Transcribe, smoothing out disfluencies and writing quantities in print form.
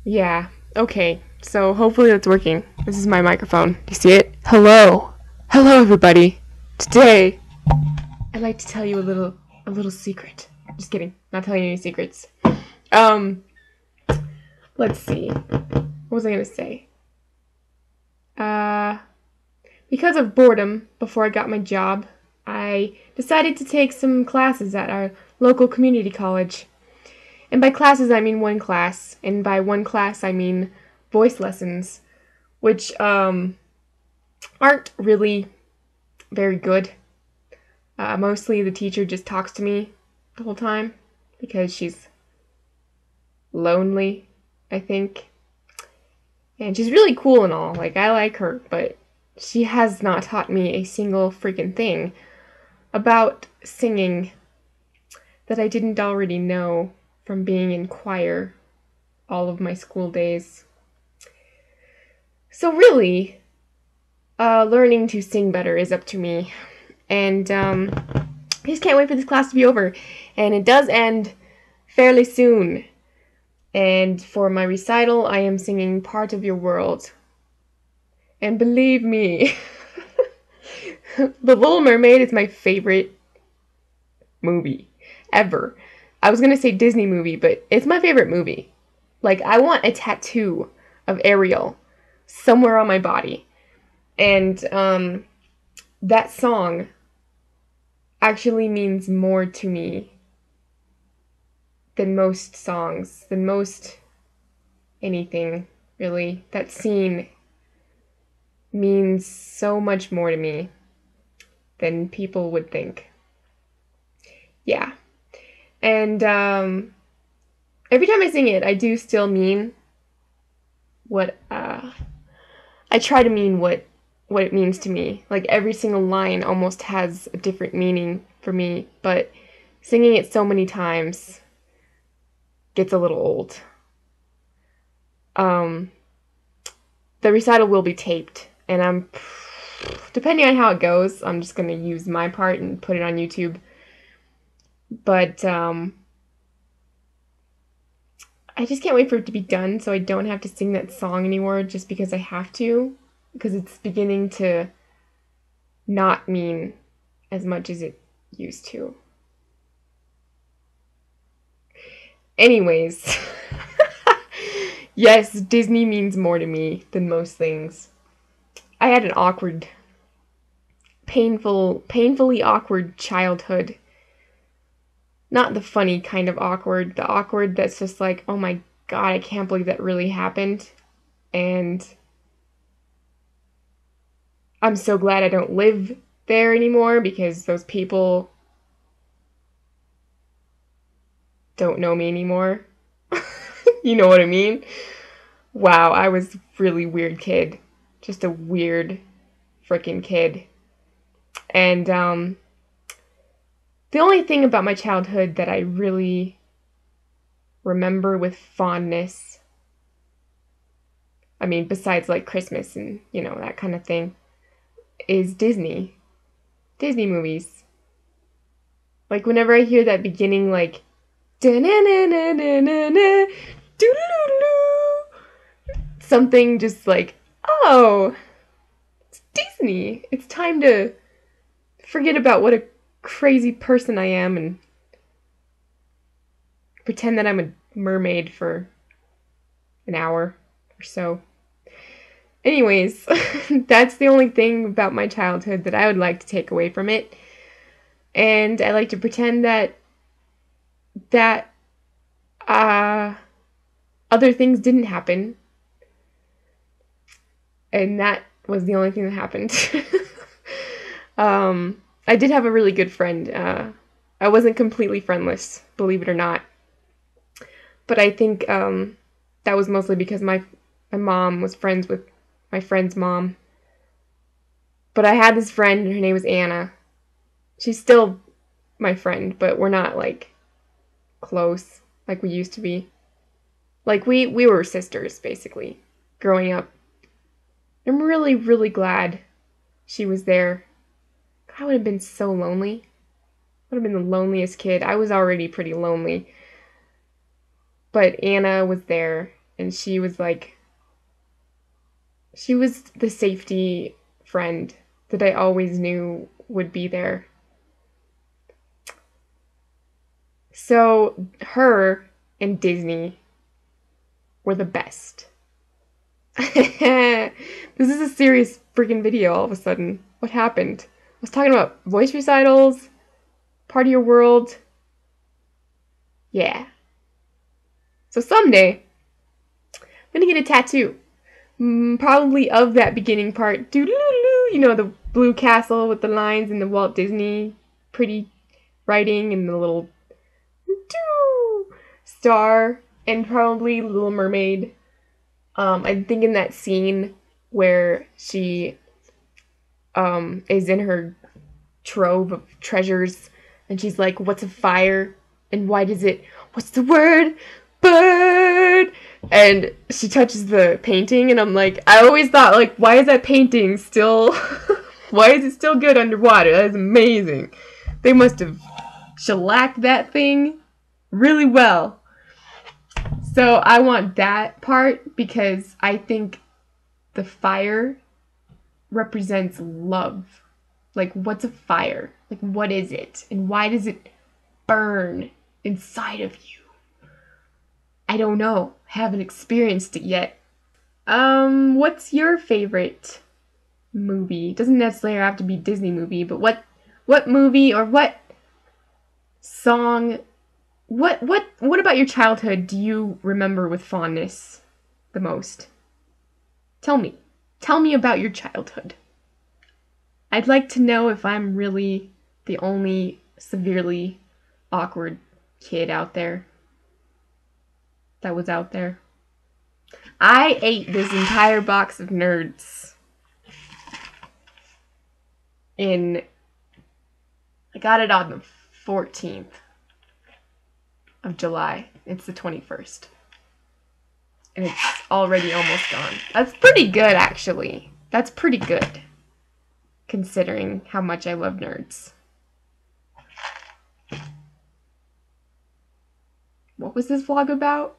Yeah. Okay. So hopefully that's working. This is my microphone. Do you see it? Hello. Hello everybody. Today I'd like to tell you a little secret. Just kidding. Not telling you any secrets. Um let's see. What was I going to say? Uh because of boredom before I got my job, I decided to take some classes at our local community college. And by classes, I mean one class. And by one class, I mean voice lessons, which aren't really very good. Mostly the teacher just talks to me the whole time because she's lonely, I think. And she's really cool and all. Like, I like her, but she has not taught me a single freaking thing about singing that I didn't already know from being in choir all of my school days. So really, learning to sing better is up to me. And I just can't wait for this class to be over. And it does end fairly soon. And for my recital, I am singing Part of Your World. And believe me, The Little Mermaid is my favorite movie ever. I was going to say Disney movie, but it's my favorite movie. Like, I want a tattoo of Ariel somewhere on my body. And that song actually means more to me than most songs, than most anything, really. That scene means so much more to me than people would think. Yeah. And every time I sing it, I do still mean what I try to mean what it means to me. Like, every single line almost has a different meaning for me, but singing it so many times gets a little old. The recital will be taped, and depending on how it goes, I'm just gonna use my part and put it on YouTube. But I just can't wait for it to be done so I don't have to sing that song anymore just because I have to, because it's beginning to not mean as much as it used to. Anyways, yes, Disney means more to me than most things. I had an painfully awkward childhood. Not the funny kind of awkward, the awkward that's just like, oh my god, I can't believe that really happened. And I'm so glad I don't live there anymore because those people don't know me anymore. You know what I mean? Wow, I was a really weird kid. Just a weird freaking kid. And the only thing about my childhood that I really remember with fondness, I mean, besides like Christmas and, that kind of thing, is Disney. Disney movies. Like, whenever I hear that beginning, like, something just like, oh, it's Disney. It's time to forget about what a crazy person I am and pretend that I'm a mermaid for an hour or so. Anyways, that's the only thing about my childhood that I would like to take away from it. And I like to pretend that other things didn't happen. And that was the only thing that happened. I did have a really good friend. I wasn't completely friendless, believe it or not. But I think that was mostly because my mom was friends with my friend's mom. But I had this friend, and her name was Anna. She's still my friend, but we're not, like, close like we used to be. Like, we were sisters, basically, growing up. I'm really, really glad she was there. I would have been so lonely. I would have been the loneliest kid. I was already pretty lonely. But Anna was there, and she was like, she was the safety friend that I always knew would be there. So her and Disney were the best. This is a serious freaking video all of a sudden. What happened? I was talking about voice recitals, part of your world. Yeah. So someday, I'm gonna get a tattoo. Probably of that beginning part. Doo-doo-doo, you know, the blue castle with the lines and the Walt Disney pretty writing and the little star, and probably Little Mermaid. I'm thinking that scene where she is in her trove of treasures and she's like, what's a fire? And why does it, what's the word? Bird! And she touches the painting and I'm like, I always thought, like, why is that painting still, why is it still good underwater? That is amazing. They must have shellacked that thing really well. So I want that part because I think the fire represents love. Like, what's a fire? Like, what is it? And why does it burn inside of you? I don't know. Haven't experienced it yet. What's your favorite movie? Doesn't necessarily have to be Disney movie, but what movie or what song, what about your childhood do you remember with fondness the most? Tell me. Tell me about your childhood. I'd like to know if I'm really the only severely awkward kid out there that was out there. I ate this entire box of Nerds I got it on the 14th of July. It's the 21st. And it's already almost gone. That's pretty good, actually. That's pretty good, considering how much I love Nerds. What was this vlog about?